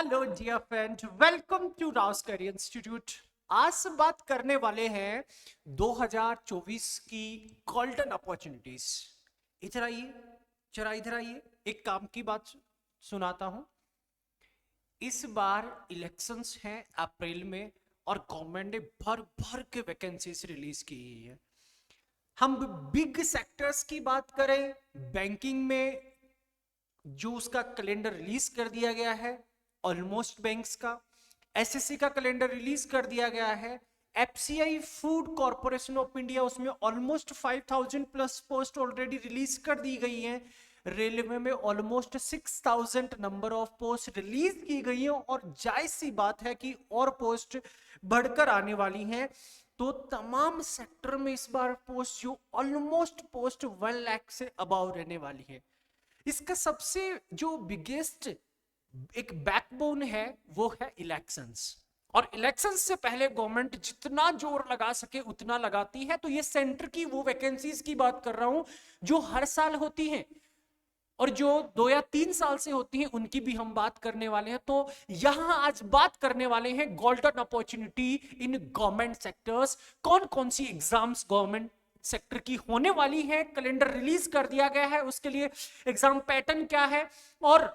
Hello dear friend, welcome to Rau's career institute. आज से बात करने वाले हैं 2024 की गोल्डन अपॉर्चुनिटीज। इधर आइए, जरा इधर आइए, एक काम की बात सुनाता हूं। इस बार इलेक्शंस हैं अप्रैल में और गवर्नमेंट ने भर भर के वैकेंसीज रिलीज की है। हम बिग सेक्टर्स की बात करें, बैंकिंग में जो उसका कैलेंडर रिलीज कर दिया गया है, ऑलमोस्ट बैंक्स का। एसएससी का कैलेंडर रिलीज कर दिया गया है। FCI food corporation of India, उसमें almost 5000 plus post already release कर दी गई हैं। रेलवे में almost 6000 number of post release की गई है और जायज सी बात है कि और पोस्ट बढ़कर आने वाली हैं। तो तमाम सेक्टर में इस बार पोस्ट जो ऑलमोस्ट पोस्ट 1 लाख से अबाव रहने वाली है। इसका सबसे जो बिगेस्ट एक बैकबोन है वो है इलेक्शंस। और इलेक्शंस से पहले गवर्नमेंट जितना जोर लगा सके उतना लगाती है। तो ये सेंटर की वो वैकेंसीज की बात कर रहा हूं जो हर साल होती हैं और जो 2 या 3 साल से होती हैं, उनकी भी हम बात करने वाले हैं। तो यहां आज बात करने वाले हैं golden opportunity in government sectors. कौन कौन सी एग्जाम्स गवर्नमेंट सेक्टर की होने वाली है, कैलेंडर रिलीज कर दिया गया है, उसके लिए एग्जाम पैटर्न क्या है और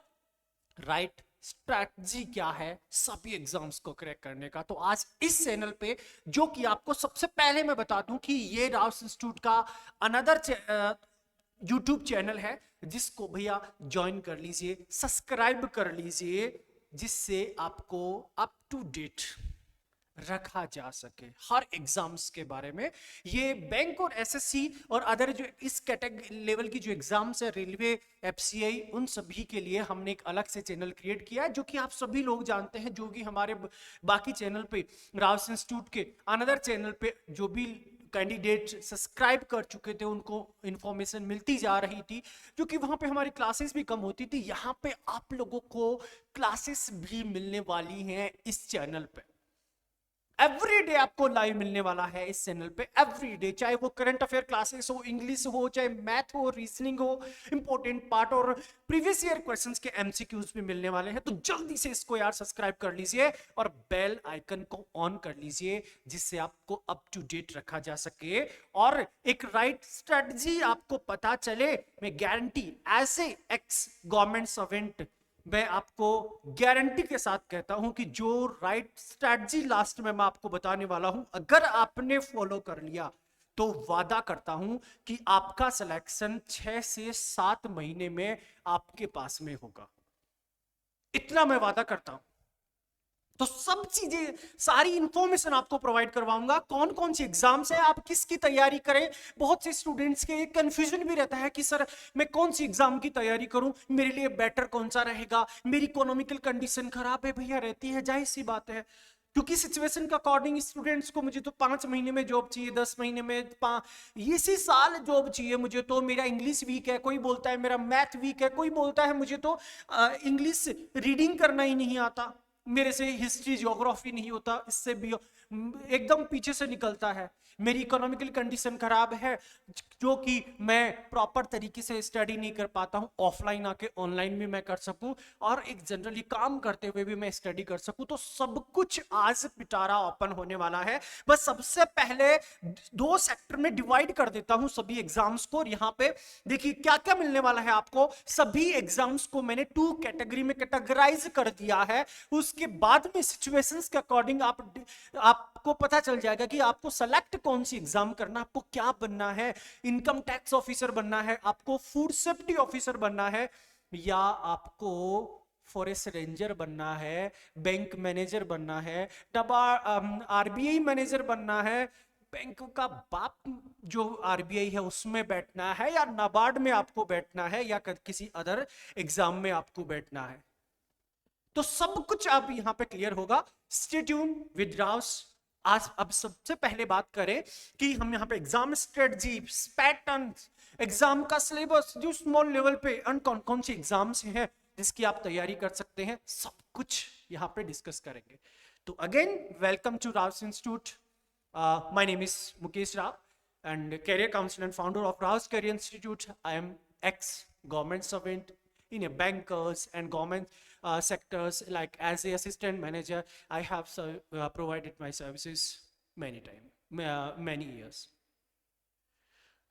राइट स्ट्रैटेजी क्या है सभी एग्जाम्स को क्रैक करने का। तो आज इस चैनल पे, जो कि आपको सबसे पहले मैं बता दूं कि ये राउस इंस्टीट्यूट का अनदर यूट्यूब चैनल है, जिसको भैया ज्वाइन कर लीजिए, सब्सक्राइब कर लीजिए, जिससे आपको अप टू डेट रखा जा सके हर एग्जाम्स के बारे में। ये बैंक और एसएससी और अदर जो इस कैटेगरी लेवल की जो एग्जाम्स है, रेलवे, एफसीआई, उन सभी के लिए हमने एक अलग से चैनल क्रिएट किया है, जो कि आप सभी लोग जानते हैं। जो कि हमारे बाकी चैनल पे, राउस इंस्टीट्यूट के अनदर चैनल पे जो भी कैंडिडेट सब्सक्राइब कर चुके थे, उनको इंफॉर्मेशन मिलती जा रही थी, क्योंकि वहां पे हमारी क्लासेस भी कम होती थी। यहाँ पे आप लोगों को क्लासेस भी मिलने वाली हैं इस चैनल पे। एवरी डे आपको लाइव मिलने वाला है इस चैनल पे, एवरी डे, चाहे वो करंट अफेयर क्लासेस हो, इंग्लिश हो, चाहे मैथ हो, रीजनिंग हो, इंपॉर्टेंट पार्ट और प्रीवियस ईयर क्वेश्चंस के एमसीक्यूज भी मिलने वाले हैं। तो जल्दी से इसको यार सब्सक्राइब कर लीजिए और बेल आइकन को ऑन कर लीजिए, जिससे आपको अप टू डेट रखा जा सके और एक राइट स्ट्रेटजी आपको पता चले। मैं guarantee as a ex government servant, मैं आपको गारंटी के साथ कहता हूं कि जो राइट स्ट्रैटेजी लास्ट में मैं आपको बताने वाला हूं, अगर आपने फॉलो कर लिया तो वादा करता हूं कि आपका सिलेक्शन 6 से 7 महीने में आपके पास में होगा। इतना मैं वादा करता हूं। तो सब चीजें, सारी इंफॉर्मेशन आपको प्रोवाइड करवाऊंगा। कौन कौन सी एग्जाम्स है, आप किसकी तैयारी करें। बहुत से स्टूडेंट्स के एक कंफ्यूजन भी रहता है कि सर मैं कौन सी एग्जाम की तैयारी करूं, मेरे लिए बेटर कौन सा रहेगा, मेरी इकोनॉमिकल कंडीशन खराब है। भैया रहती है, जाहिर सी बात है, क्योंकि सिचुएशन के अकॉर्डिंग स्टूडेंट्स को, मुझे तो 5 महीने में जॉब चाहिए, 10 महीने में, इसी साल जॉब चाहिए मुझे। तो मेरा इंग्लिश वीक है, कोई बोलता है मेरा मैथ वीक है, कोई बोलता है मुझे तो इंग्लिश रीडिंग करना ही नहीं आता, मेरे से हिस्ट्री ज्योग्राफी नहीं होता, इससे भी एकदम पीछे से निकलता है, मेरी इकोनॉमिकल कंडीशन खराब है, जो कि मैं प्रॉपर तरीके से स्टडी नहीं कर पाता हूं, ऑफलाइन आके ऑनलाइन भी मैं कर सकूं और एक जनरली काम करते हुए भी मैं स्टडी कर सकूं। तो सब कुछ आज पिटारा ओपन होने वाला है। बस सबसे पहले 2 सेक्टर में डिवाइड कर देता हूं सभी एग्जाम्स को। और यहाँ पे देखिए क्या क्या मिलने वाला है आपको। सभी एग्जाम्स को मैंने 2 कैटेगरी में कैटेगराइज कर दिया है। उसके बाद में सिचुएशंस के अकॉर्डिंग आपको पता चल जाएगा कि आपको सेलेक्ट कौन सी एग्जाम करना, आपको क्या बनना है। इनकम टैक्स ऑफिसर बनना है, आपको फूड सेफ्टी ऑफिसर बनना है, या आपको फॉरेस्ट रेंजर बनना है, बैंक मैनेजर बनना है, आरबीआई मैनेजर बनना है, बैंक का बाप जो आरबीआई है उसमें बैठना है, या नाबार्ड में आपको बैठना है, या किसी अदर एग्जाम में आपको बैठना है। तो सब कुछ आप यहां पे क्लियर होगा। Stay tune with Rouse. आज अब सबसे पहले बात करें कि हम यहाँ पे एग्जाम स्ट्रेटजी, पैटर्न, एग्जाम का सिलेबस, जो स्मॉल लेवल पे कौन कौन सी एग्जाम्स हैं जिसकी आप तैयारी कर सकते हैं, सब कुछ यहाँ पे डिस्कस करेंगे। तो again welcome to Rau's institute. My name is Mukesh Rao and career counselor and founder of Raus Career Institute. I am ex government servant in a bankers and government sectors like as a assistant manager I have provided my services many many years.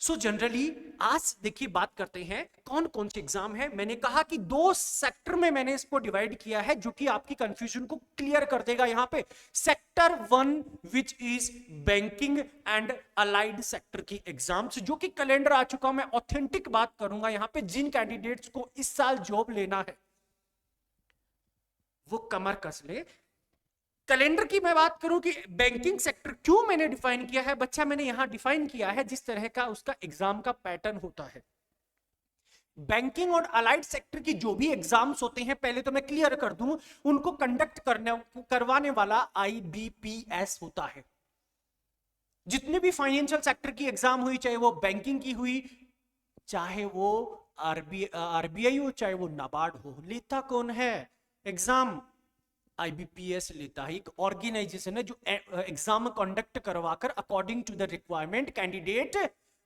So generally आज देखिए बात करते हैं कौन कौन से exam है. मैंने कहा कि 2 सेक्टर में मैंने इसको डिवाइड किया है जो कि आपकी कंफ्यूजन को क्लियर कर देगा. यहां पे sector 1 which is banking and allied sector की एग्जाम्स जो कि कैलेंडर आ चुका. मैं ऑथेंटिक बात करूंगा यहां पे. जिन कैंडिडेट्स को इस साल जॉब लेना है वो कमर कस ले. कैलेंडर की मैं बात करूं कि बैंकिंग सेक्टर क्यों मैंने डिफाइन किया है बच्चा, मैंने यहां डिफाइन किया है जिस तरह का उसका एग्जाम का पैटर्न होता है. बैंकिंग और अलाइड सेक्टर की जो भी एग्जाम्स होते हैं पहले तो मैं क्लियर कर दूं, उनको कंडक्ट करवाने वाला IBPS होता है. जितने भी फाइनेंशियल सेक्टर की एग्जाम हुई, चाहे वो बैंकिंग की हुई, चाहे वो RBI हो, चाहे वो नाबार्ड हो, लेता कौन है एग्जाम? IBPS लेता है. एक ऑर्गेनाइजेशन है जो एग्जाम कंडक्ट करवाकर according to the requirement candidate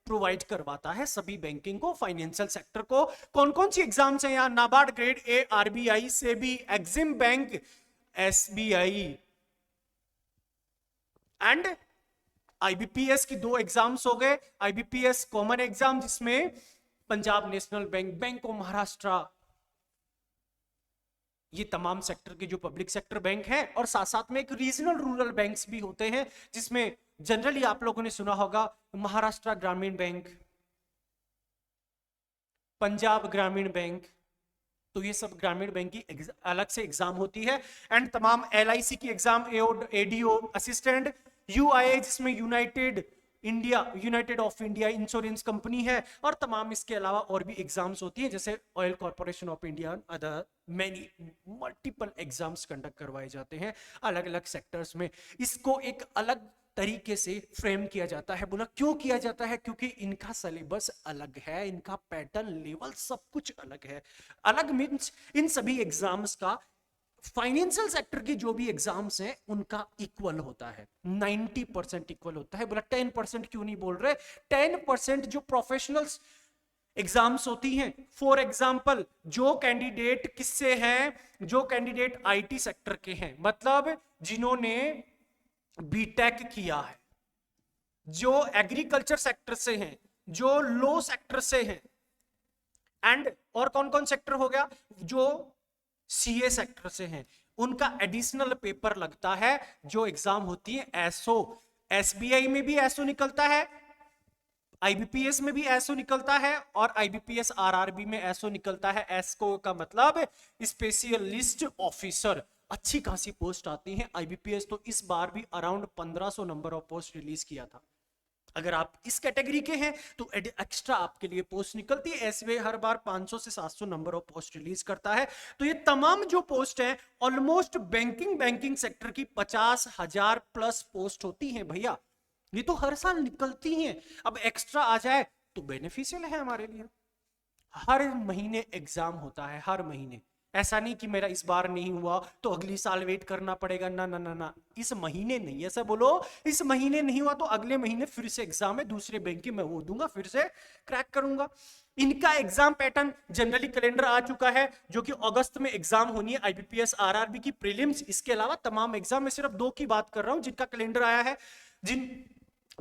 provide करवाता है सभी बैंकिंग को, फाइनेंशियल सेक्टर को. कौन कौन सी एग्जाम्स हैं यहाँ? NABARD, grade A, RBI, SEBI, Exim bank, SBI and IBPS की 2 एग्जाम्स हो गए. IBPS कॉमन एग्जाम जिसमें Punjab national bank, bank of Maharashtra, ये तमाम सेक्टर के जो पब्लिक सेक्टर बैंक हैं, और साथ साथ में एक रीजनल रूरल बैंक्स भी होते हैं जिसमें जनरली आप लोगों ने सुना होगा महाराष्ट्र ग्रामीण बैंक, पंजाब ग्रामीण बैंक. तो ये सब ग्रामीण बैंक की अलग से एग्जाम होती है. एंड तमाम LIC की एग्जाम, ADO असिस्टेंट, UIA जिसमें United of India insurance company है, और तमाम इसके अलावा और भी एग्जाम्स होती है जैसे oil corporation of India, other many multiple exams conduct करवाए जाते हैं अलग अलग सेक्टर्स में. इसको एक अलग तरीके से फ्रेम किया जाता है. बोला क्यों किया जाता है? क्योंकि इनका सिलेबस अलग है, इनका पैटर्न, लेवल सब कुछ अलग है. अलग मीन्स इन सभी एग्जाम्स का फाइनेंशियल सेक्टर की जो भी एग्जाम्स हैं उनका इक्वल होता है, 90% इक्वल होता है. बोला 10% क्यों नहीं बोल रहे? 10% जो प्रोफेशनल्स एग्जाम्स होती हैं, फॉर एग्जाम्पल जो कैंडिडेट किससे हैं, जो कैंडिडेट IT सेक्टर के हैं, मतलब जिन्होंने BTech किया है, जो एग्रीकल्चर सेक्टर से हैं, जो लॉ सेक्टर से हैं, एंड और कौन कौन सेक्टर हो गया, जो CA सेक्टर से हैं, उनका एडिशनल पेपर लगता है जो एग्जाम होती है SO. SBI में भी SO निकलता है, IBPS में भी SO निकलता है, और IBPS RRB में SO निकलता है. SO का मतलब स्पेशलिस्ट ऑफिसर. अच्छी खासी पोस्ट आती हैं. IBPS तो इस बार भी around 1500 number of post release किया था. अगर आप इस कैटेगरी के हैं तो एक्स्ट्रा आपके लिए पोस्ट निकलती है. SBI हर बार 500 से 700 नंबर ऑफ पोस्ट रिलीज करता है. तो ये तमाम जो पोस्ट है ऑलमोस्ट बैंकिंग सेक्टर की 50,000 प्लस पोस्ट होती हैं भैया. ये तो हर साल निकलती हैं. अब एक्स्ट्रा आ जाए तो बेनिफिशियल है हमारे लिए. हर महीने एग्जाम होता है, हर महीने. ऐसा नहीं कि मेरा इस बार नहीं हुआ तो अगली साल वेट करना पड़ेगा. ना ना ना ना, इस महीने नहीं. ऐसा बोलो इस महीने नहीं हुआ तो अगले महीने फिर से एग्जाम है दूसरे बैंक की, मैं वो दूंगा, फिर से क्रैक करूंगा. इनका एग्जाम पैटर्न जनरली कैलेंडर आ चुका है जो कि अगस्त में एग्जाम होनी है. IBPS RRB की प्रीलिम्स, इसके अलावा तमाम एग्जाम. मैं सिर्फ 2 की बात कर रहा हूं जिनका कैलेंडर आया है.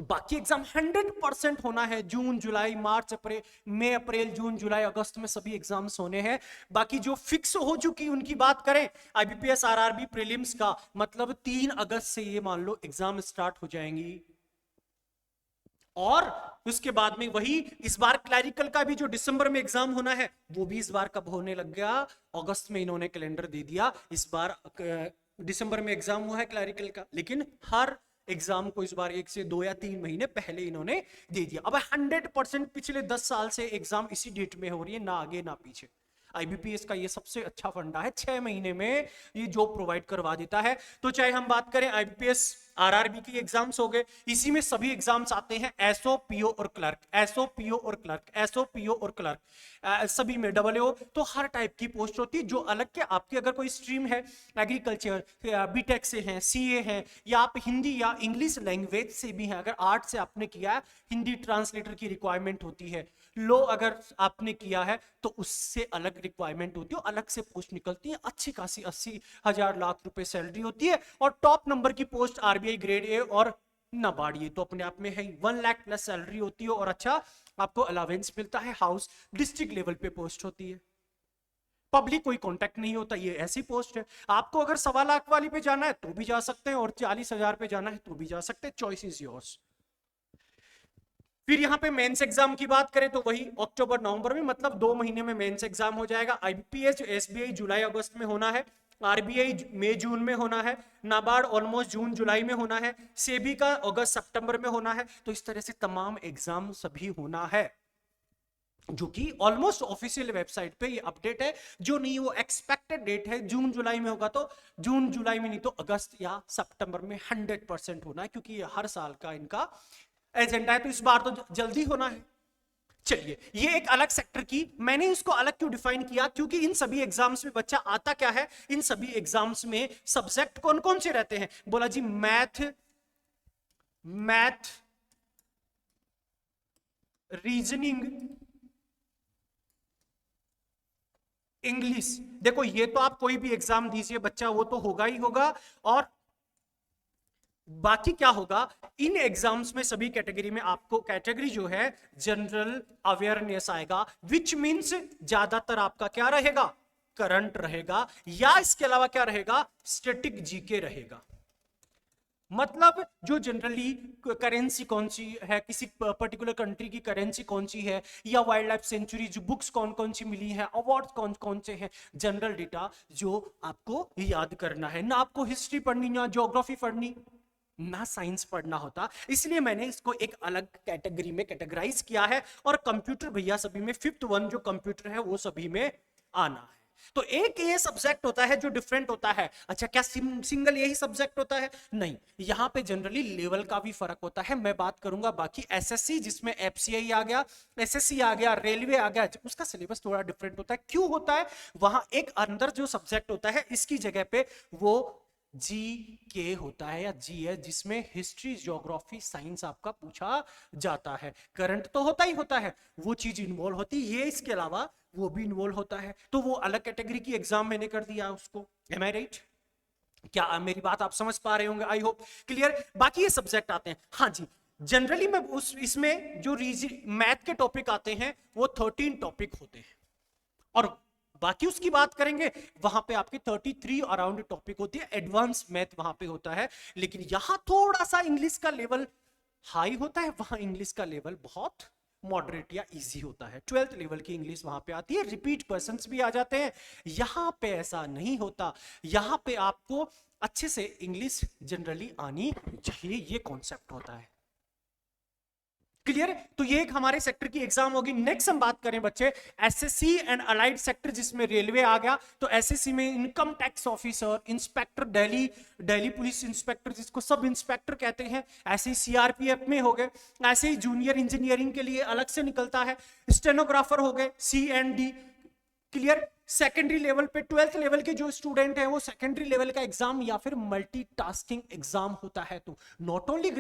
बाकी एग्जाम 100% होना है. जून, जुलाई, मार्च, अप्रैल, मई, अप्रैल, जून, जुलाई, अगस्त में सभी एग्जाम्स होने हैं. बाकी जो फिक्स हो चुकी उनकी बात करें, IBPS RRB प्रीलिम्स का मतलब 3 अगस्त से ये मान लो एग्जाम स्टार्ट हो जाएंगी. और उसके बाद में वही इस बार क्लैरिकल का भी जो दिसंबर में एग्जाम होना है वो भी इस बार कब होने लग गया? अगस्त में इन्होंने कैलेंडर दे दिया. इस बार दिसंबर में एग्जाम हुआ है क्लैरिकल का, लेकिन हर एग्जाम को इस बार 1 से 2 या 3 महीने पहले इन्होंने दे दिया. अब 100% पिछले 10 साल से एग्जाम इसी डेट में हो रही है, ना आगे ना पीछे. IBPS का ये सबसे अच्छा फंडा है, 6 महीने में ये जॉब प्रोवाइड करवा देता है. तो चाहे हम बात करें IBPS आरआरबी की एग्जाम्स हो गए, इसी में सभी एग्जाम्स आते हैं, एसओ पीओ और क्लर्क, एसओ पीओ और क्लर्क, एसओ पीओ और क्लर्क, सभी में डबल ओ। तो हर टाइप की पोस्ट होती है जो अलग के, आपकी अगर कोई स्ट्रीम है एग्रीकल्चर, बीटेक से हैं, सीए हैं, या आप हिंदी या इंग्लिश लैंग्वेज से भी हैं, अगर आर्ट से आपने किया है, हिंदी ट्रांसलेटर की रिक्वायरमेंट होती है, लो अगर आपने किया है तो उससे अलग रिक्वायरमेंट होती है, अलग से पोस्ट निकलती है, अच्छी खासी 80,000 लाख रुपए सैलरी होती है, और टॉप नंबर की पोस्ट आरबीआई ग्रेड ए और नाबार्ड, ये तो अपने आप में है 1 लाख प्लस सैलरी होती है, और अच्छा आपको अलावेंस मिलता है, हाउस डिस्ट्रिक्ट लेवल पे पोस्ट होती है, पब्लिक कोई कांटेक्ट नहीं होता, ये ऐसी पोस्ट है। आपको अगर 1.25 लाख वाली पे जाना है तो भी जा सकते हैं, और 40,000 पे जाना है तो भी जा सकते हैं, चॉइस इज योर्स। फिर यहाँ पे मेंस एग्जाम की बात करें तो वही अक्टूबर नवंबर में, मतलब 2 महीने में मेंस एग्जाम हो जाएगा। आईबीपीएस एसबीआई जुलाई अगस्त में होना है, आरबीआई मई जून में होना है, नाबार्ड ऑलमोस्ट जून जुलाई में होना है, सेबी का अगस्त सितंबर में होना है। तो इस तरह से तमाम एग्जाम सभी होना है, जो कि ऑलमोस्ट ऑफिशियल वेबसाइट पे ये अपडेट है, जो नहीं वो एक्सपेक्टेड डेट है, जून जुलाई में होगा तो जून जुलाई में, नहीं तो अगस्त या सितंबर में 100% होना है, क्योंकि ये हर साल का इनका एजेंडा है, तो इस बार तो जल्दी होना है। चलिए, ये एक अलग सेक्टर की, मैंने इसको अलग क्यों डिफाइन किया, क्योंकि इन सभी एग्जाम्स में बच्चा आता क्या है, इन सभी एग्जाम्स में सब्जेक्ट कौन कौन से रहते हैं, बोला जी मैथ, रीजनिंग, इंग्लिश। देखो ये तो आप कोई भी एग्जाम दीजिए बच्चा, वो तो होगा ही होगा, और बाकी क्या होगा, इन एग्जाम्स में सभी कैटेगरी में आपको कैटेगरी जो है जनरल अवेयरनेस आएगा, विच मींस ज्यादातर आपका क्या रहेगा, करंट रहेगा, या इसके अलावा क्या रहेगा, स्टैटिक जीके रहेगा। मतलब जो जनरली करेंसी कौन सी है, किसी पर्टिकुलर कंट्री की करेंसी कौन सी है, या वाइल्ड लाइफ सेंचुरी, जो बुक्स कौन कौन सी मिली हैं, अवार्ड कौन कौन से हैं, जनरल डेटा जो आपको याद करना है, ना आपको हिस्ट्री पढ़नी, ना ज्योग्राफी पढ़नी, ना साइंस पढ़ना होता। इसलिए मैंने इसको एक अलग कैटेगरी में कैटेगराइज किया है, और कंप्यूटर भैया सभी में 5th 1 जो कंप्यूटर है वो सभी में आना है। तो एक ये सब्जेक्ट होता है जो डिफरेंट होता है। अच्छा, क्या सिंगल यही सब्जेक्ट होता है? नहीं, यहां पे जनरली लेवल का भी फर्क होता है। मैं बात करूंगा बाकी एसएससी, जिसमें एफसीआई आ गया, एसएससी आ गया, रेलवे आ गया, उसका सिलेबस थोड़ा डिफरेंट होता है। क्यों होता है? वहां एक अंदर जो सब्जेक्ट होता है, इसकी जगह पे वो जी के होता है या जी है, जिसमें हिस्ट्री, ज्योग्राफी, साइंस आपका पूछा जाता है। करंट तो होता ही होता है, वो चीज इन्वॉल्व होती है, ये इसके अलावा वो भी इन्वॉल्व होता है। तो वो अलग कैटेगरी की एग्जाम मैंने कर दिया उसको। एम आई राइट? क्या मेरी बात आप समझ पा रहे होंगे? I hope clear. बाकी ये सब्जेक्ट आते हैं, हाँ जी, जनरली मैं उस इसमें जो मैथ के टॉपिक आते हैं वो 13 टॉपिक होते हैं, और बाकी उसकी बात करेंगे वहां पे आपके 33 अराउंड टॉपिक होती है, एडवांस मैथ वहां पे होता है। लेकिन यहां थोड़ा सा इंग्लिश का लेवल हाई होता है, वहां इंग्लिश का लेवल बहुत मॉडरेट या इजी होता है। 12th लेवल की इंग्लिश वहां पे आती है, रिपीट पर्सन्स भी आ जाते हैं। यहां पे ऐसा नहीं होता, यहां पे आपको अच्छे से इंग्लिश जनरली आनी चाहिए, ये कॉन्सेप्ट होता है। क्लियर? तो ये एक हमारे सेक्टर की एग्जाम होगी। नेक्स्ट हम बात करें बच्चे एसएससी एंड अलाइड सेक्टर, जिसमें रेलवे आ गया। तो एसएससी में income tax officer, inspector, Delhi police inspector, जिसको सब इंस्पेक्टर कहते हैं, ऐसे ही सीआरपीएफ में हो गए, ऐसे ही जूनियर इंजीनियरिंग के लिए अलग से निकलता है, स्टेनोग्राफर हो गए, CND। क्लियर? सेकेंडरी लेवल पे 12th लेवल के जो स्टूडेंट हैं वो सेकेंडरी लेवल का एग्जाम या फिर मल्टीटास्किंग एग्जाम होता है। तो नॉट ओनली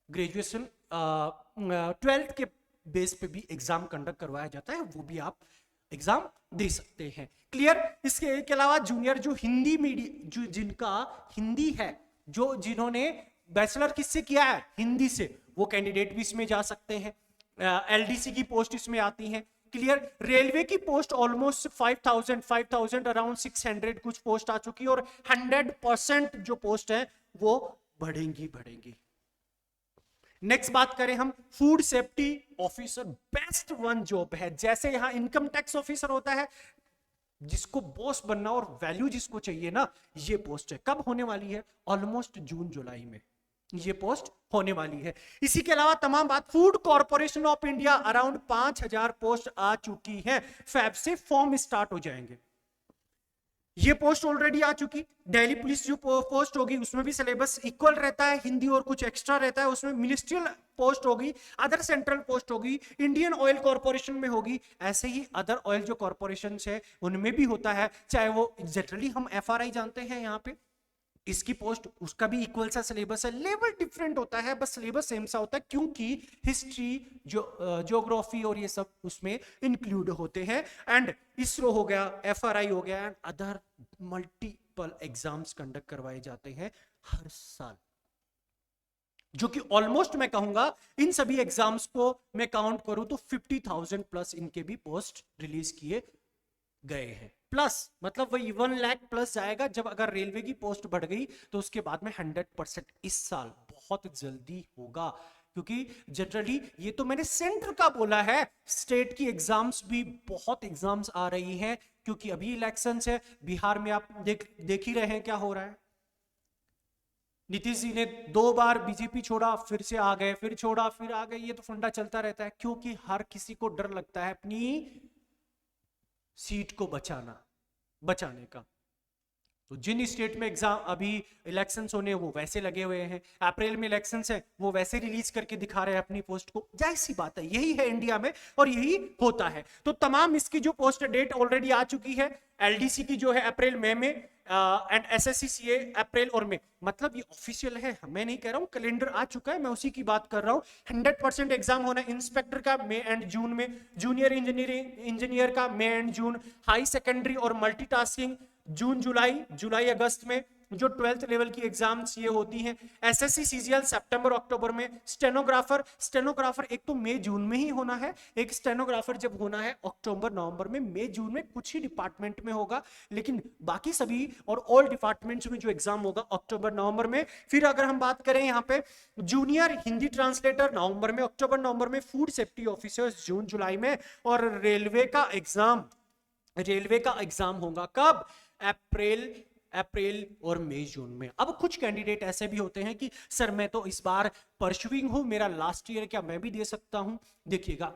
ग्रेजुएशन 12th के बेस पे भी एग्जाम कंडक्ट करवाया जाता है, वो भी आप एग्जाम दे सकते हैं। क्लियर? इसके अलावा जूनियर जो हिंदी मीडियम, जो जिनका हिंदी है, जो जिन्होंने बैचलर किससे किया है? हिंदी से, वो कैंडिडेट भी इसमें जा सकते हैं। LDC की पोस्ट इसमें आती हैं। क्लियर? रेलवे की पोस्ट ऑलमोस्ट 5,000 अराउंड 600 कुछ पोस्ट आ चुकी है, और 100% जो पोस्ट है वो बढ़ेंगी। नेक्स्ट बात करें हम food safety officer, best one job है। जैसे यहां इनकम टैक्स ऑफिसर होता है, जिसको बॉस बनना और वैल्यू जिसको चाहिए ना, ये पोस्ट है। कब होने वाली है? ऑलमोस्ट जून जुलाई में ये पोस्ट होने वाली है। इसी के अलावा तमाम बात, food corporation of India around 5,000 post आ चुकी हैं, फैब से फॉर्म स्टार्ट हो जाएंगे। ये पोस्ट ऑलरेडी आ चुकी। दिल्ली पुलिस जो पोस्ट होगी उसमें भी सिलेबस इक्वल रहता है, हिंदी और कुछ एक्स्ट्रा रहता है उसमें। मिनिस्ट्रियल पोस्ट होगी, अदर सेंट्रल पोस्ट होगी, इंडियन ऑयल कॉर्पोरेशन में होगी, ऐसे ही अदर ऑयल जो कॉर्पोरेशन है उनमें भी होता है, चाहे वो जनरली हम एफआरआई जानते हैं यहाँ पे, इसकी पोस्ट उसका भी इक्वल सा सिलेबस है, लेवल डिफरेंट होता है, बस सिलेबस सेम सा होता है क्योंकि हिस्ट्री जो ज्योग्राफी और ये सब उसमें इंक्लूड होते हैं। एंड इसरो हो गया, एफआरआई हो गया, and other multiple exams conduct करवाए जाते हैं हर साल, जो कि ऑलमोस्ट मैं कहूंगा इन सभी एग्जाम्स को मैं काउंट करूं तो 50,000 प्लस इनके भी पोस्ट रिलीज किए गए हैं। प्लस मतलब वही 1 लाख प्लस जाएगा जब अगर रेलवे की पोस्ट बढ़ गई तो उसके बाद में 100% इस साल बहुत जल्दी होगा, क्योंकि जनरली ये तो मैंने सेंटर का बोला है, स्टेट की एग्जाम्स भी बहुत एग्जाम्स आ रही हैं क्योंकि अभी इलेक्शंस है। बिहार में आप देख ही रहे हैं क्या हो रहा है। नीतीश जी ने 2 बार बीजेपी छोड़ा, फिर से आ गए, फिर छोड़ा, फिर आ गए, ये तो फंडा चलता रहता है क्योंकि हर किसी को डर लगता है अपनी सीट को बचाने का। तो जिन स्टेट में एग्जाम अभी इलेक्शंस होने वो वैसे लगे हुए हैं, अप्रैल में इलेक्शंस है वो वैसे रिलीज करके दिखा रहे हैं अपनी पोस्ट को, जाहिर सी बात है यही है इंडिया में और यही होता है। तो तमाम इसकी जो पोस्ट डेट ऑलरेडी आ चुकी है, एलडीसी की जो है अप्रैल मई में, एंड एसएससी सीए अप्रैल और मई, मतलब ये ऑफिशियल है, मैं नहीं कह रहा हूं, कैलेंडर आ चुका है, मैं उसी की बात कर रहा हूं। 100% एग्जाम होना है इंस्पेक्टर का मई एंड जून में, जूनियर इंजीनियर का मई एंड जून, हाई सेकेंडरी और मल्टीटास्किंग जून जुलाई अगस्त में, जो 12th लेवल की एग्जाम्स ये होती हैं। एसएससी सीजीएल सितंबर अक्टूबर में, स्टेनोग्राफर एक तो मई जून में ही होना है, एक स्टेनोग्राफर जब होना है अक्टूबर नवंबर में, मई जून में कुछ ही डिपार्टमेंट में होगा, लेकिन बाकी सभी और ऑल डिपार्टमेंट्स में जो एग्जाम होगा अक्टूबर नवंबर में। फिर अगर हम बात करें यहाँ पे जूनियर हिंदी ट्रांसलेटर नवंबर में, अक्टूबर नवंबर में, फूड सेफ्टी ऑफिसर्स जून जुलाई में, और रेलवे का एग्जाम होगा कब? अप्रैल और मई जून में। अब कुछ कैंडिडेट ऐसे भी होते हैं कि सर मैं तो इस बार परसुइंग हूं, मेरा लास्ट ईयर, क्या मैं भी दे सकता हूं? देखिएगा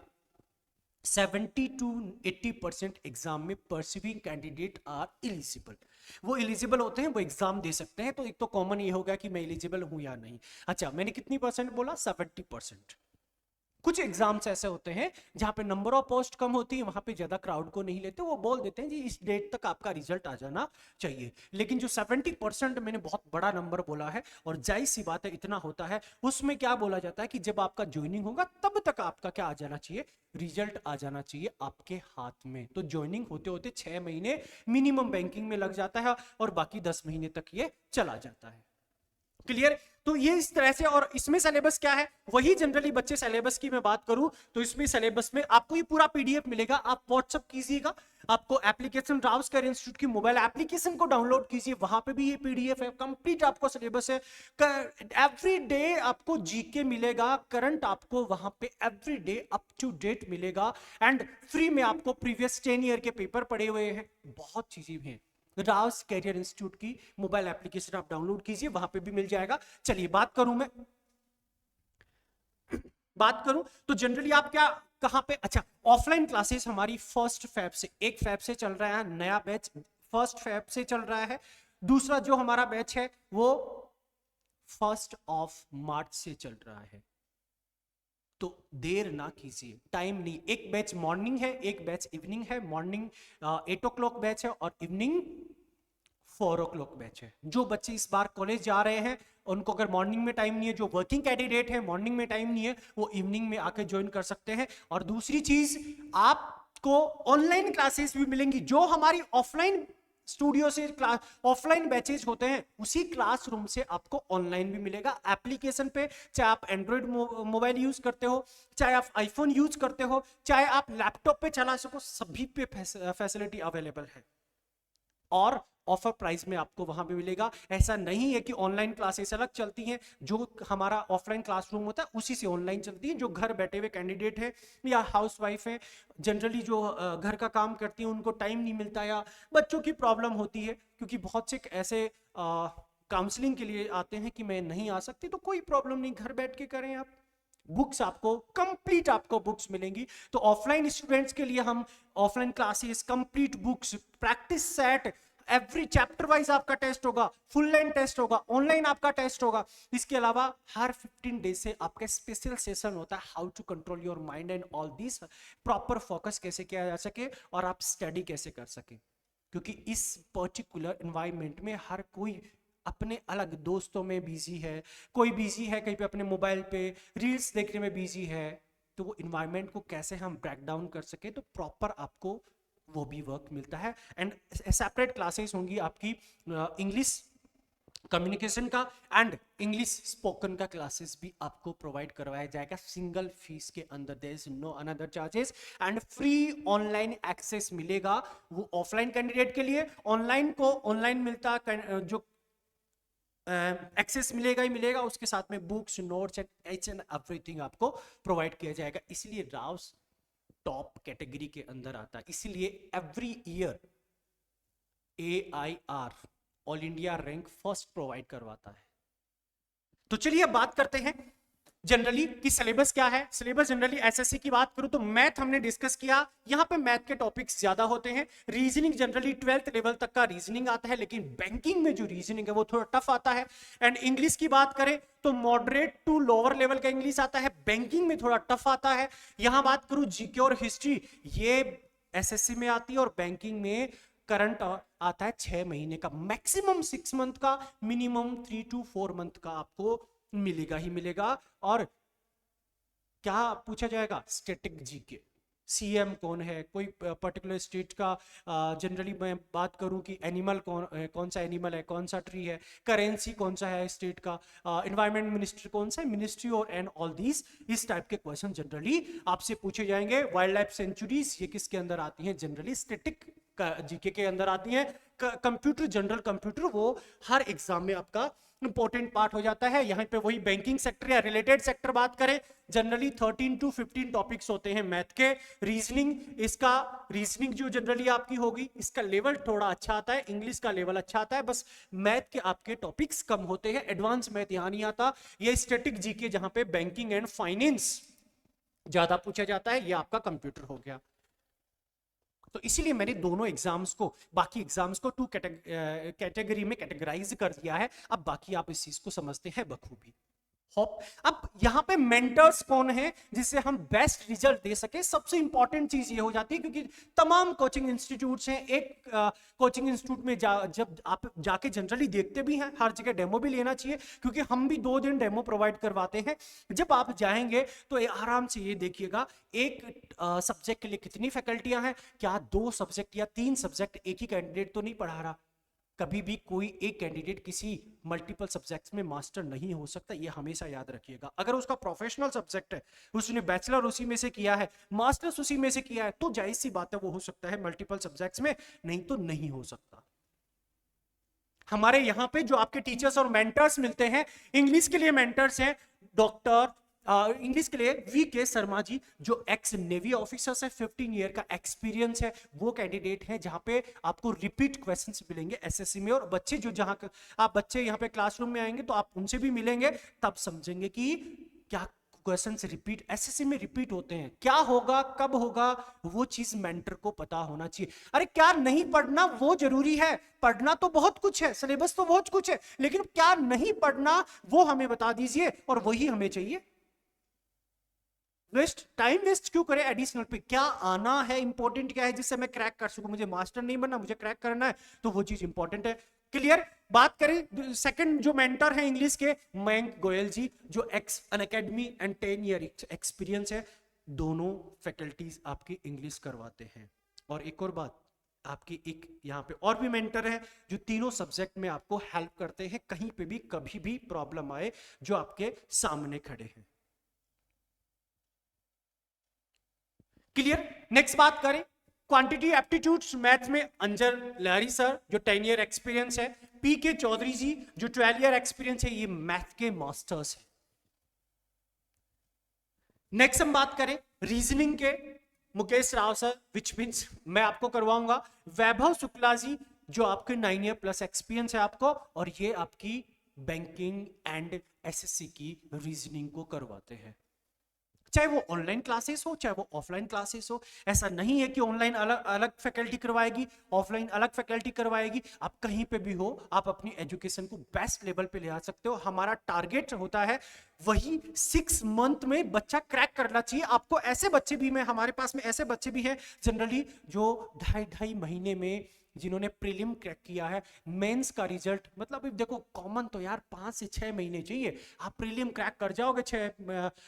70 to 80% एग्जाम में परसुइंग कैंडिडेट आर एलिजिबल। वो एलिजिबल होते हैं, वो एग्जाम दे सकते हैं। तो एक तो कॉमन ये होगा कि मैं एलिजिबल हूं या नहीं। अच्छा, मैंने कितनी परसेंट बोला? 70%। कुछ एग्जाम्स ऐसे होते हैं जहां पे नंबर ऑफ पोस्ट कम होती है, वहां पे ज्यादा क्राउड को नहीं लेते, वो बोल देते हैं जी इस डेट तक आपका रिजल्ट आ जाना चाहिए। लेकिन जो 70% मैंने बहुत बड़ा नंबर बोला है, और जाहिर सी बात है इतना होता है, उसमें क्या बोला जाता है कि जब आपका ज्वाइनिंग होगा तब तक आपका क्या आ जाना चाहिए? रिजल्ट आ जाना चाहिए आपके हाथ में। तो ज्वाइनिंग होते होते 6 महीने मिनिमम बैंकिंग में लग जाता है और बाकी 10 महीने तक ये चला जाता है। क्लियर? तो ये इस तरह से। और इसमें सिलेबस क्या है? वही जनरली बच्चे सिलेबस की मैं बात करूं तो इसमें सिलेबस में आपको ये पूरा पीडीएफ मिलेगा, आप व्हाट्सएप कीजिएगा, आपको एप्लीकेशन राउस कैरियर इंस्टीट्यूट की मोबाइल एप्लीकेशन को डाउनलोड कीजिए, वहां पे भी ये पीडीएफ है, कंप्लीट आपको सिलेबस है। एवरी डे आपको जीके मिलेगा, करंट आपको वहां पे every day up to date मिलेगा, एंड फ्री में आपको प्रीवियस 10 ईयर के पेपर पड़े हुए हैं, बहुत चीजें हैं। राउस कैरियर इंस्टीट्यूट की मोबाइल एप्लीकेशन आप डाउनलोड कीजिए, वहां पे भी मिल जाएगा। चलिए बात करूं तो जनरली आप क्या कहां पे? अच्छा, ऑफलाइन क्लासेस हमारी 1 फेब से 1 फेब से चल रहा है, नया बैच 1 फेब से चल रहा है। दूसरा जो हमारा बैच है वो 1 मार्च से चल रहा है। तो देर ना कीजिए, टाइम नहीं, एक बैच मॉर्निंग है, एक बैच इवनिंग है। मॉर्निंग 8 o'clock बैच है और इवनिंग 4 o'clock बैच है। जो बच्चे इस बार कॉलेज जा रहे हैं उनको अगर मॉर्निंग में टाइम नहीं है, जो वर्किंग कैंडिडेट है मॉर्निंग में टाइम नहीं है, वो इवनिंग में आके ज्वाइन कर सकते हैं। और दूसरी चीज, आपको ऑनलाइन क्लासेस भी मिलेंगी, जो हमारी ऑफलाइन स्टूडियो से ऑफलाइन बैचेज होते हैं उसी क्लासरूम से आपको ऑनलाइन भी मिलेगा एप्लीकेशन पे। चाहे आप एंड्रॉइड मोबाइल यूज करते हो, चाहे आप आईफोन यूज करते हो, चाहे आप लैपटॉप पे चला सको, सभी पे फैसिलिटी अवेलेबल है और ऑफर प्राइस में आपको वहां पे मिलेगा। ऐसा नहीं है कि ऑनलाइन क्लासेस अलग चलती हैं, जो हमारा ऑफलाइन क्लासरूम होता है उसी से ऑनलाइन चलती है। जो घर बैठे हुए कैंडिडेट है या हाउसवाइफ है, जनरली जो घर का काम करती है, उनको टाइम नहीं मिलता या बच्चों की प्रॉब्लम होती है, क्योंकि बहुत से ऐसे काउंसलिंग के लिए आते हैं कि मैं नहीं आ सकती, तो कोई प्रॉब्लम नहीं, घर बैठ के करें आप। बुक्स आपको कंप्लीट आपको बुक्स मिलेंगी। तो ऑफलाइन स्टूडेंट्स के लिए हम offline classes, complete books, practice set, every chapter wise आपका टेस्ट होगा, फुल लाइन टेस्ट होगा, ऑनलाइन आपका टेस्ट होगा। इसके अलावा हर 15 डेज से आपका स्पेशल सेशन होता है, how to control your mind and all this, proper focus कैसे किया जा सके और आप स्टडी कैसे कर सके। क्योंकि इस पर्टिकुलर एनवायरनमेंट में हर कोई अपने अलग दोस्तों में बिजी है, कोई बिजी है कहीं पे अपने मोबाइल पे रील्स देखने में बिजी है। तो वो इन्वायरमेंट को कैसे हम ब्रेक डाउन कर सके, तो प्रॉपर आपको वो भी वर्क मिलता है। एंड सेपरेट क्लासेस होंगी आपकी इंग्लिश कम्युनिकेशन का एंड इंग्लिश स्पोकन का क्लासेस भी आपको प्रोवाइड करवाया जाएगा सिंगल फीस के अंदर। There is no another charges and free online access मिलेगा वो ऑफलाइन कैंडिडेट के लिए। ऑनलाइन को ऑनलाइन मिलता जो एक्सेस मिलेगा ही मिलेगा, उसके साथ में books, notes and H and everything आपको प्रोवाइड किया जाएगा। इसलिए राउस टॉप कैटेगरी के अंदर आता है। इसलिए every year AIR all India rank first provide करवाता है। तो चलिए अब बात करते हैं जनरली कि सिलेबस क्या है। सिलेबस जनरली एसएससी की बात करूं तो मैथ हमने डिस्कस किया, यहां पे मैथ के टॉपिक्स ज्यादा होते हैं। रीजनिंग जनरली 12th लेवल तक का रीजनिंग आता है, लेकिन बैंकिंग में जो रीजनिंग है वो थोड़ा टफ आता है। एंड इंग्लिश की बात करें तो मॉडरेट टू लोअर लेवल का इंग्लिश आता है, बैंकिंग में थोड़ा टफ आता है। यहां बात करूं जीके और हिस्ट्री, ये एसएससी में आती है और बैंकिंग में करंट आता है 6 महीने का, मैक्सिमम 6 मंथ का, मिनिमम 3 to 4 मंथ का आपको मिलेगा ही मिलेगा। और क्या पूछा जाएगा, स्टैटिक जीके, सीएम कौन है, कोई पर्टिकुलर स्टेट का, जनरली मैं बात करूं कि एनिमल कौन सा एनिमल है, कौन सा ट्री है, करेंसी कौन सा है स्टेट का, एनवायरमेंट मिनिस्टर कौन सा है, मिनिस्ट्री और एंड ऑल दीज, इस टाइप के क्वेश्चन जनरली आपसे पूछे जाएंगे। वाइल्ड लाइफ सेंचुरीज ये किसके अंदर आती हैं, जनरली स्टैटिक जीके के अंदर आती है। कंप्यूटर, जनरल कंप्यूटर, वो हर एग्जाम में आपका इंपॉर्टेंट पार्ट हो जाता है। यहां पे वही बैंकिंग सेक्टर या रिलेटेड सेक्टर बात करें, जनरली 13 to 15 टॉपिक्स होते हैं मैथ के। रीजनिंग, इसका रीजनिंग जो जनरली आपकी होगी, इसका लेवल थोड़ा अच्छा आता है, इंग्लिश का लेवल अच्छा आता है, बस मैथ के आपके टॉपिक्स कम होते हैं, एडवांस मैथ यहां नहीं आता। ये स्टैटिक जीके जहां पे बैंकिंग एंड फाइनेंस ज्यादा पूछा जाता है, ये आपका कंप्यूटर हो गया। तो इसीलिए मैंने दोनों एग्जाम्स को, बाकी एग्जाम्स को 2 कैटेगरी में कैटेगराइज कर दिया है। अब बाकी आप इस चीज को समझते हैं बखूबी। होप अब यहां पे मेंटर्स कौन है जिससे हम बेस्ट रिजल्ट दे सके, सबसे इंपॉर्टेंट चीज ये हो जाती है, क्योंकि तमाम कोचिंग इंस्टीट्यूट्स हैं। एक कोचिंग इंस्टीट्यूट में जब आप जाके जनरली देखते भी हैं, हर जगह डेमो भी लेना चाहिए, क्योंकि हम भी 2 दिन डेमो प्रोवाइड करवाते हैं। जब आप जाएंगे तो आराम से ये देखिएगा एक सब्जेक्ट के लिए कितनी फैकल्टियां हैं, क्या 2 सब्जेक्ट या 3 सब्जेक्ट एक ही कैंडिडेट तो नहीं पढ़ा रहा। कभी भी कोई एक कैंडिडेट किसी मल्टीपल सब्जेक्ट्स में मास्टर नहीं हो सकता, ये हमेशा याद रखिएगा। अगर उसका प्रोफेशनल सब्जेक्ट है, उसने बैचलर उसी में से किया है, मास्टर्स उसी में से किया है, तो जाहिर सी बात है वो हो सकता है मल्टीपल सब्जेक्ट्स में, नहीं तो नहीं हो सकता। हमारे यहाँ पे जो आपके टीचर्स और मेंटर्स मिलते हैं, इंग्लिश के लिए मेंटर्स हैं डॉक्टर, इंग्लिश के लिए VK शर्मा जी, जो एक्स नेवी ऑफिसर है, 15 ईयर का एक्सपीरियंस है, वो कैंडिडेट है जहां पे आपको रिपीट क्वेश्चंस मिलेंगे एसएससी में। और बच्चे जो जहां आप बच्चे यहाँ पे क्लासरूम में आएंगे तो आप उनसे भी मिलेंगे, तब समझेंगे कि क्या क्वेश्चंस रिपीट एसएससी में रिपीट होते हैं, क्या होगा, कब होगा, वो चीज मेंटर को पता होना चाहिए। अरे क्या नहीं पढ़ना वो जरूरी है, पढ़ना तो बहुत कुछ है, सिलेबस तो बहुत कुछ है, लेकिन क्या नहीं पढ़ना वो हमें बता दीजिए, और वही हमें चाहिए। वेस्ट टाइम वेस्ट क्यों करें एडिशनल पे, क्या आना है, इंपॉर्टेंट क्या है जिससे मैं क्रैक कर सकूं। मुझे मास्टर नहीं बनना, मुझे क्रैक करना है, तो वो चीज इंपॉर्टेंट है। क्लियर। बात करें सेकंड जो मेंटर है इंग्लिश के, मयंक गोयल जी, जो x Unacademy and 10 year experience है, दोनों फैकल्टीज आपकी इंग्लिश करवाते हैं। और एक और बात, आपकी एक यहाँ पे और भी मेंटर है जो तीनों सब्जेक्ट में आपको हेल्प करते हैं, कहीं पे भी कभी भी प्रॉब्लम आए, जो आपके सामने खड़े हैं। क्लियर। नेक्स्ट बात करें क्वांटिटी एप्टीट्यूड्स मैथ में, अंजर लहरी सर जो 10 ईयर एक्सपीरियंस है, PK चौधरी जी जो 12 ईयर एक्सपीरियंस है, ये मैथ के मास्टर्स है। नेक्स्ट हम बात करें रीजनिंग के, Mukesh Rao sir, which means मैं आपको करवाऊंगा। वैभव शुक्ला जी जो आपके 9 ईयर प्लस एक्सपीरियंस है आपको, और ये आपकी बैंकिंग एंड एसएससी की रीजनिंग को करवाते हैं। चाहे वो ऑनलाइन क्लासेस हो चाहे वो ऑफलाइन क्लासेस हो। ऐसा नहीं है कि ऑनलाइन अलग अलग फैकल्टी करवाएगी, ऑफलाइन अलग फैकल्टी करवाएगी। आप कहीं पे भी हो, आप अपनी एजुकेशन को बेस्ट लेवल पे ले आ सकते हो। हमारा टारगेट होता है वही 6 मंथ में बच्चा क्रैक करना चाहिए। आपको ऐसे बच्चे भी में हमारे पास में ऐसे बच्चे भी हैं जनरली जो 2.5 महीने में जिन्होंने प्रीलिम क्रैक किया है। मेंस का रिजल्ट मतलब देखो कॉमन तो यार 5 से 6 महीने चाहिए, आप प्रीलिम क्रैक कर जाओगे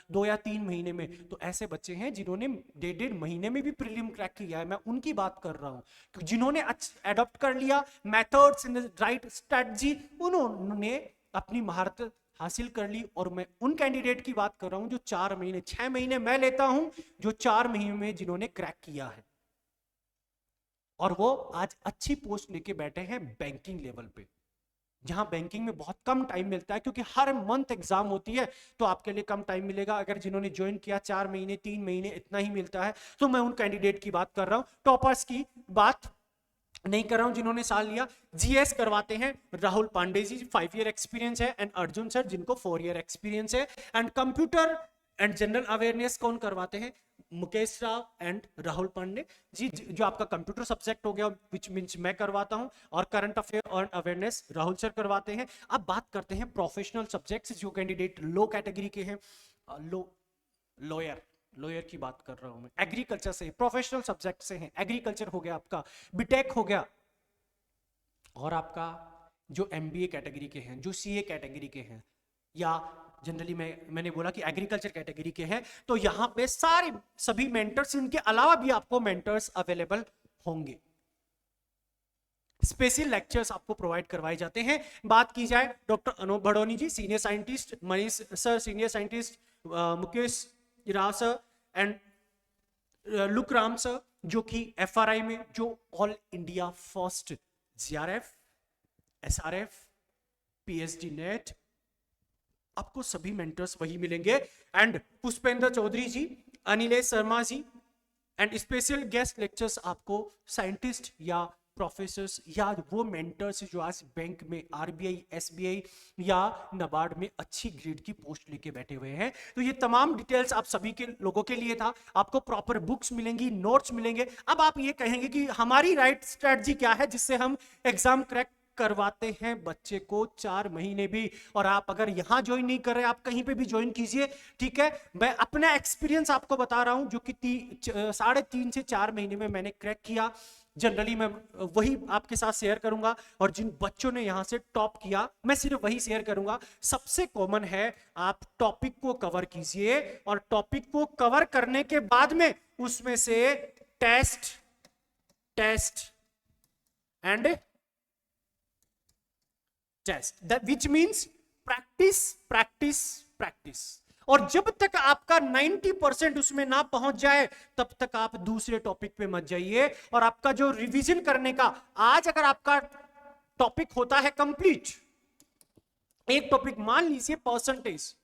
2 या 3 महीने में। तो ऐसे बच्चे हैं जिन्होंने 1.5 महीने में भी प्रीलिम क्रैक किया है, मैं उनकी बात कर रहा हूं। जिन्होंने अडॉप्ट कर लिया मेथड्स इन राइट स्ट्रेटजी, उन्होंने अपनी महारत हासिल कर ली। और मैं उन कैंडिडेट की बात कर रहा हूं जो 4 महीने 6 महीने मैं लेता हूं, जो 4 महीने में जिन्होंने क्रैक किया है, और वो आज अच्छी पोस्ट लेके बैठे हैं बैंकिंग लेवल पे, जहां बैंकिंग में बहुत कम टाइम मिलता है क्योंकि हर मंथ एग्जाम होती है। तो आपके लिए कम टाइम मिलेगा। अगर जिन्होंने ज्वाइन किया 4 महीने 3 महीने इतना ही मिलता है, तो मैं उन कैंडिडेट की बात कर रहा हूं, टॉपर्स की बात नहीं कर रहा हूं जिन्होंने साल लिया। जीएस करवाते हैं राहुल पांडे जी, 5 ईयर एक्सपीरियंस है, एंड अर्जुन सर जिनको 4 ईयर एक्सपीरियंस है। And computer and general awareness कौन करवाते हैं? मुकेश राव एंड राहुल पांडे जी, जो आपका कंप्यूटर सब्जेक्ट हो गया, विच मींस मैं करवाता हूं, और करंट अफेयर और अवेयरनेस राहुल सर करवाते हैं। अब बात करते हैं प्रोफेशनल सब्जेक्ट्स, जो कैंडिडेट लो कैटेगरी के हैं, लॉयर की बात कर रहा हूं मैं, एग्रीकल्चर से प्रोफेशनल सब्जेक्ट से हैं। एग्रीकल्चर हो गया आपका, बीटेक हो गया, और आपका जो एमबीए कैटेगरी के हैं, जो सीए कैटेगरी के हैं, या जनरली मैंने बोला कि एग्रीकल्चर कैटेगरी के हैं, तो यहां पे सारे सभी मेंटर्स, इनके अलावा भी आपको मेंटर्स अवेलेबल होंगे। स्पेशल लेक्चर्स आपको प्रोवाइड करवाए जाते हैं। बात की जाए doctor Anoop Bhadoni ji senior scientist, Manish sir senior scientist, Mukesh Rao sir and Luk Ram sir, जो कि एफआरआई में जो all India first JRF, SRF, PhD NET, आपको सभी मेंटर्स वही मिलेंगे। And Pushpendra Chaudhary ji, Anilesh Sharma ji, and special guest lectures आपको साइंटिस्ट या प्रोफेसर्स या वो मेंटर्स जो आज बैंक में आरबीआई, एसबीआई या नबार्ड में अच्छी ग्रेड की पोस्ट लेके बैठे हुए हैं। तो ये तमाम डिटेल्स आप सभी के लोगों के लिए था। आपको प्रॉपर बुक्स मिलेंगी, नोट्स मिलेंगे। अब आप ये कहेंगे कि हमारी राइट स्ट्रेटजी क्या है जिससे हम एग्जाम क्रैक करवाते हैं बच्चे को 4 महीने भी। और आप अगर यहां ज्वाइन नहीं कर रहे, आप कहीं पे भी ज्वाइन कीजिए, ठीक है। मैं अपना एक्सपीरियंस आपको बता रहा हूं, जो कि 3.5 से 4 महीने में मैंने क्रैक किया। जनरली मैं वही आपके साथ शेयर करूंगा, और जिन बच्चों ने यहां से टॉप किया मैं सिर्फ वही शेयर करूंगा। सबसे कॉमन है, आप टॉपिक को कवर कीजिए, और टॉपिक को कवर करने के बाद में उसमें से test and test, which means practice. और जब तक आपका 90% उसमें ना पहुंच जाए, तब तक आप दूसरे टॉपिक पे मत जाइए। और आपका जो रिवीजन करने का, आज अगर आपका टॉपिक होता है कंप्लीट, एक टॉपिक मान लीजिए परसेंटेज,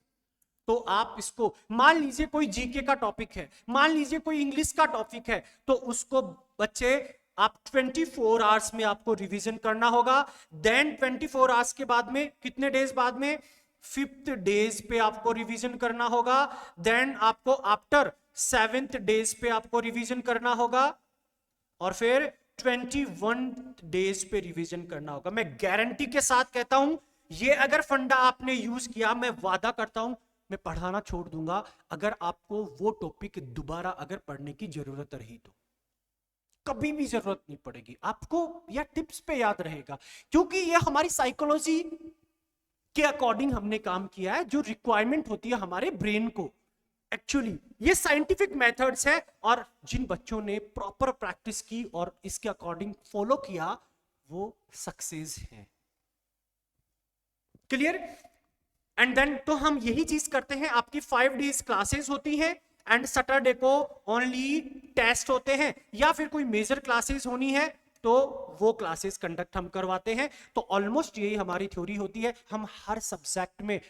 तो आप इसको, मान लीजिए कोई जीके का टॉपिक है, मान लीजिए कोई इंग्लिश का टॉपिक है, तो उसको बच्चे आप 24 आवर्स में आपको रिवीजन करना होगा। देन 24 आवर्स के बाद में, कितने डेज बाद में, 5th डेज पे आपको रिवीजन करना होगा। देन आपको आफ्टर 7th डेज पे आपको रिवीजन करना होगा, और फिर 21 डेज पे रिवीजन करना होगा। मैं गारंटी के साथ कहता हूं, ये अगर फंडा आपने यूज किया, मैं वादा करता हूं मैं पढ़ाना छोड़ दूंगा अगर आपको वो टॉपिक दोबारा अगर पढ़ने की जरूरत रही तो। कभी भी जरूरत नहीं पड़ेगी आपको, या टिप्स पे याद रहेगा, क्योंकि ये हमारी साइकोलॉजी के अकॉर्डिंग हमने काम किया है, जो रिक्वायरमेंट होती है हमारे ब्रेन को। एक्चुअली ये साइंटिफिक मेथड्स है, और जिन बच्चों ने प्रॉपर प्रैक्टिस की और इसके अकॉर्डिंग फॉलो किया, वो सक्सेस है। क्लियर? एंड देन तो हम यही चीज करते हैं। आपकी 5 डेज क्लासेस होती हैं, एंड सैटरडे को ओनली टेस्ट होते हैं, या फिर कोई मेजर क्लासेस होनी है तो वो क्लासेस कंडक्ट हम करवाते हैं। तो ऑलमोस्ट यही हमारी थ्योरी होती है। हम हर सब्जेक्ट में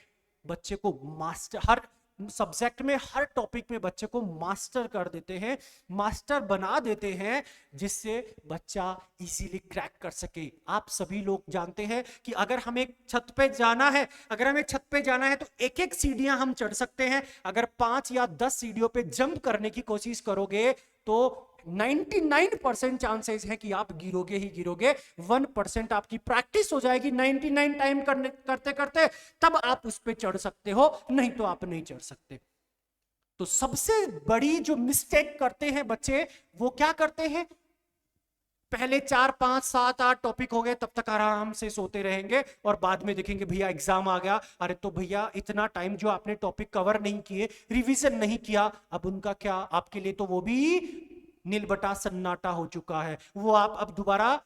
बच्चे को मास्टर, हर सब्जेक्ट में, हर टॉपिक में बच्चे को मास्टर कर देते हैं, मास्टर बना देते हैं, जिससे बच्चा इजीली क्रैक कर सके। आप सभी लोग जानते हैं कि अगर हमें छत पे जाना है, अगर हमें छत पे जाना है तो एक एक सीढ़ियां हम चढ़ सकते हैं। अगर 5 या 10 सीढ़ियों पे जंप करने की कोशिश करोगे तो 99% चांसेस है कि आप गिरोगे ही गिरोगे। 1% आपकी प्रैक्टिस हो जाएगी 99 टाइम करते करते, तब आप उस पर चढ़ सकते हो, नहीं तो आप नहीं चढ़ सकते। तो सबसे बड़ी जो मिस्टेक करते हैं बच्चे, वो क्या करते हैं, पहले 4 5 7 8 टॉपिक हो गए तब तक आराम से सोते रहेंगे, और बाद में देखेंगे भैया एग्जाम आ गया, अरे तो भैया इतना टाइम जो आपने टॉपिक कवर नहीं किए, रिवीजन नहीं किया, अब उनका क्या, आपके लिए तो वो भी नील बटा सन्नाटा हो चुका है। वो आप अब दोबारा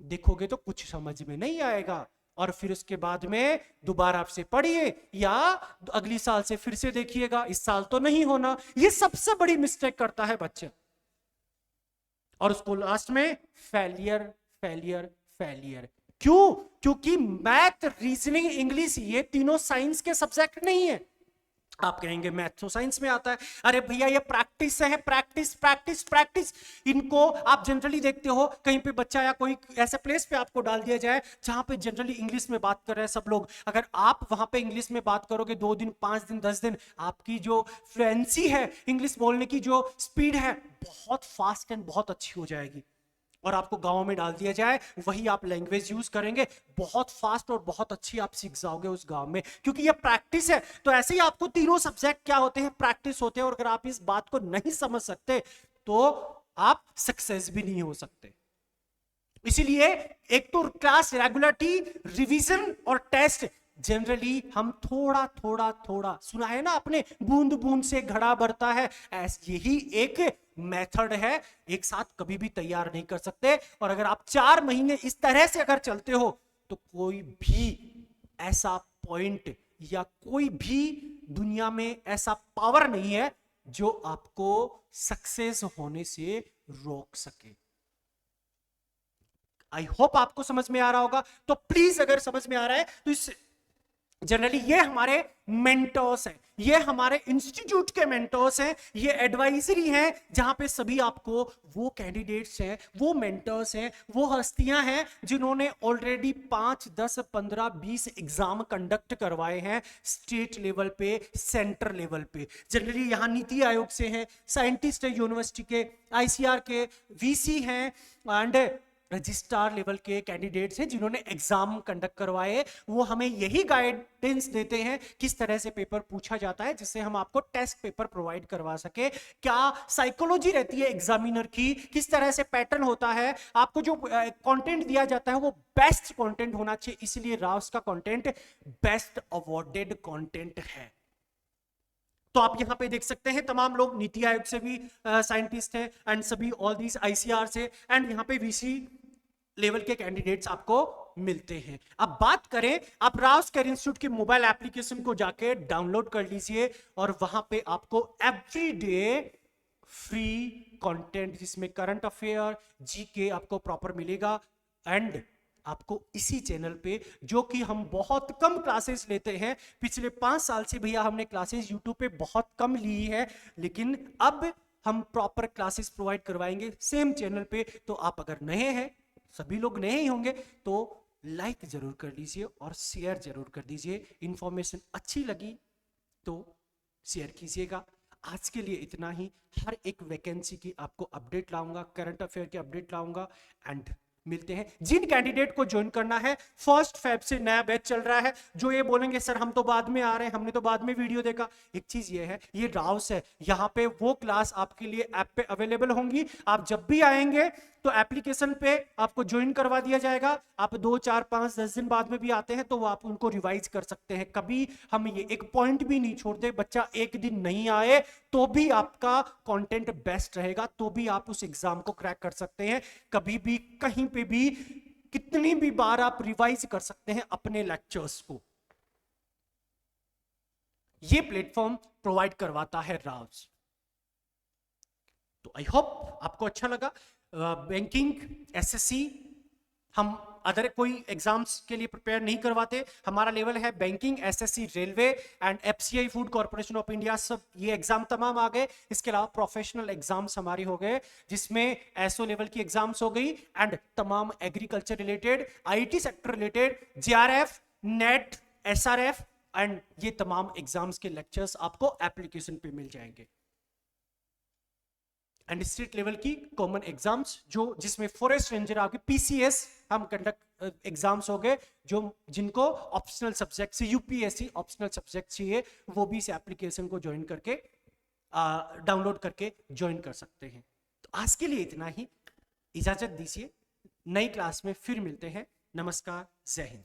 देखोगे तो कुछ समझ में नहीं आएगा, और फिर उसके बाद में दोबारा आपसे पढ़िए या अगली साल से फिर से देखिएगा, इस साल तो नहीं होना। ये सबसे बड़ी मिस्टेक करता है बच्चा, और उसको लास्ट में फेलियर फेलियर फेलियर। क्यों? क्योंकि मैथ, रीजनिंग, इंग्लिश ये तीनों साइंस के सब्जेक्ट नहीं है। आप कहेंगे मैथ तो साइंस में आता है, अरे भैया ये प्रैक्टिस है, प्रैक्टिस प्रैक्टिस प्रैक्टिस। इनको आप जनरली देखते हो, कहीं पे बच्चा या कोई ऐसे प्लेस पे आपको डाल दिया जाए जहां पे जनरली इंग्लिश में बात कर रहे हैं सब लोग, अगर आप वहां पे इंग्लिश में बात करोगे 2 दिन 5 दिन 10 दिन, आपकी जो फ्लुएंसी है, इंग्लिश बोलने की जो स्पीड है, बहुत फास्ट एंड बहुत अच्छी हो जाएगी। और आपको गांव में डाल दिया जाए, वही आप लैंग्वेज यूज करेंगे, बहुत फास्ट और बहुत अच्छी आप सीख जाओगे उस गांव में, क्योंकि ये प्रैक्टिस है। तो ऐसे ही आपको तीनों सब्जेक्ट क्या होते हैं, प्रैक्टिस होते हैं, और अगर आप इस बात को नहीं समझ सकते तो आप सक्सेस भी नहीं हो सकते। इसीलिए एक तो क्लास रेगुलरिटी, रिवीजन और टेस्ट, जनरली हम थोड़ा थोड़ा थोड़ा सुना है ना आपने, बूंद बूंद से घड़ा भरता है, यही एक मेथड है, एक साथ कभी भी तैयार नहीं कर सकते। और अगर आप 4 महीने इस तरह से अगर चलते हो तो कोई भी ऐसा पॉइंट या कोई भी दुनिया में ऐसा पावर नहीं है जो आपको सक्सेस होने से रोक सके। आई होप आपको समझ में आ रहा होगा। तो प्लीज अगर समझ में आ रहा है तो इस जनरली ये हमारे मेंटर्स हैं, ये हमारे इंस्टीट्यूट के मेंटर्स हैं, ये एडवाइजरी हैं जहां पे सभी आपको वो कैंडिडेट्स हैं, वो मेंटर्स हैं, वो हस्तियां हैं जिन्होंने ऑलरेडी 5 10 15 20 एग्जाम कंडक्ट करवाए हैं, स्टेट लेवल पे, सेंटर लेवल पे। जनरली यहां नीति आयोग से हैं, साइंटिस्ट है यूनिवर्सिटी के, आईसीआर के, वीसी हैं, एंड रजिस्ट्रार लेवल के कैंडिडेट्स हैं जिन्होंने एग्जाम कंडक्ट करवाए। वो हमें यही गाइडेंस देते हैं किस तरह से पेपर पूछा जाता है, जिससे हम आपको टेस्ट पेपर प्रोवाइड करवा सके। क्या साइकोलॉजी रहती है एग्जामिनर की, किस तरह से पैटर्न होता है, आपको जो कंटेंट दिया जाता है वो बेस्ट कंटेंट होना चाहिए, इसलिए राउस का कंटेंट बेस्ट अवॉर्डेड कंटेंट है। तो आप यहां पे देख सकते हैं तमाम लोग नीति आयोग से भी साइंटिस्ट हैं, एंड सभी ऑल दीज आईसीआर से, एंड यहां पे वीसी लेवल के कैंडिडेट्स आपको मिलते हैं। अब बात करें, आप राउस कैरियर इंस्टीट्यूट की मोबाइल एप्लीकेशन को जाके डाउनलोड कर लीजिए, और वहां पे आपको एवरीडे फ्री कंटेंट जिसमें करंट अफेयर, जीके आपको प्रॉपर मिलेगा। एंड आपको इसी चैनल पे, जो कि हम बहुत कम क्लासेस लेते हैं, पिछले 5 साल से भैया हमने क्लासेस यूट्यूब पे बहुत कम ली है, लेकिन अब हम प्रॉपर क्लासेस प्रोवाइड करवाएंगे सेम चैनल पे। तो आप अगर नए हैं, सभी लोग नए ही होंगे, तो लाइक जरूर कर लीजिए और शेयर जरूर कर दीजिए। इंफॉर्मेशन अच्छी लगी तो शेयर कीजिएगा। आज के लिए इतना ही। हर एक वैकेंसी की आपको अपडेट लाऊंगा, करंट अफेयर की अपडेट लाऊंगा, एंड मिलते हैं। जिन कैंडिडेट को ज्वाइन करना है, 1 फेब से नया बैच चल रहा है। जो ये बोलेंगे सर हम तो बाद में आ रहे हैं, हमने तो बाद में वीडियो देखा, एक चीज ये है, ये राउस है, यहाँ पे वो क्लास आपके लिए ऐप पे अवेलेबल होंगी। आप जब भी आएंगे तो एप्लीकेशन पे आपको ज्वाइन करवा दिया जाएगा। आप 2 4 5 10 दिन बाद में भी आते हैं तो वो आप उनको रिवाइज कर सकते हैं। कभी हम ये एक पॉइंट भी नहीं छोड़ते, बच्चा एक दिन नहीं आए तो भी आपका कंटेंट बेस्ट रहेगा, तो भी आप उस एग्जाम को क्रैक कर सकते हैं। कभी भी, कहीं पे भी, कितनी भी बार आप रिवाइज कर सकते हैं अपने लेक्चर्स को। ये प्लेटफॉर्म प्रोवाइड करवाता है राउस। तो आई होप आपको अच्छा लगा। बैंकिंग, एसएससी हम अदर कोई एग्जाम्स के लिए प्रिपेयर नहीं करवाते। हमारा लेवल है banking, SSC, railway and FCI, food corporation of India, सब ये एग्जाम तमाम आ गए। इसके अलावा प्रोफेशनल एग्जाम्स हमारी हो गए, जिसमें एसओ लेवल की एग्जाम्स हो गई एंड तमाम agriculture related, IT sector related, JRF, net, SRF and ये तमाम एग्जाम्स के लेक्चर्स आपको एप्लीकेशन पे मिल जाएंगे। एंड स्टेट लेवल की कॉमन एग्जाम्स जो जिसमें फॉरेस्ट रेंजर आपके पीसीएस हम कंडक्ट एग्जाम्स हो गए, जो जिनको ऑप्शनल सब्जेक्ट से यूपीएससी ऑप्शनल सब्जेक्ट चाहिए, वो भी इस एप्लीकेशन को ज्वाइन करके डाउनलोड करके ज्वाइन कर सकते हैं। तो आज के लिए इतना ही, इजाजत दीजिए, नई क्लास में फिर मिलते हैं। नमस्कार, जय हिंद।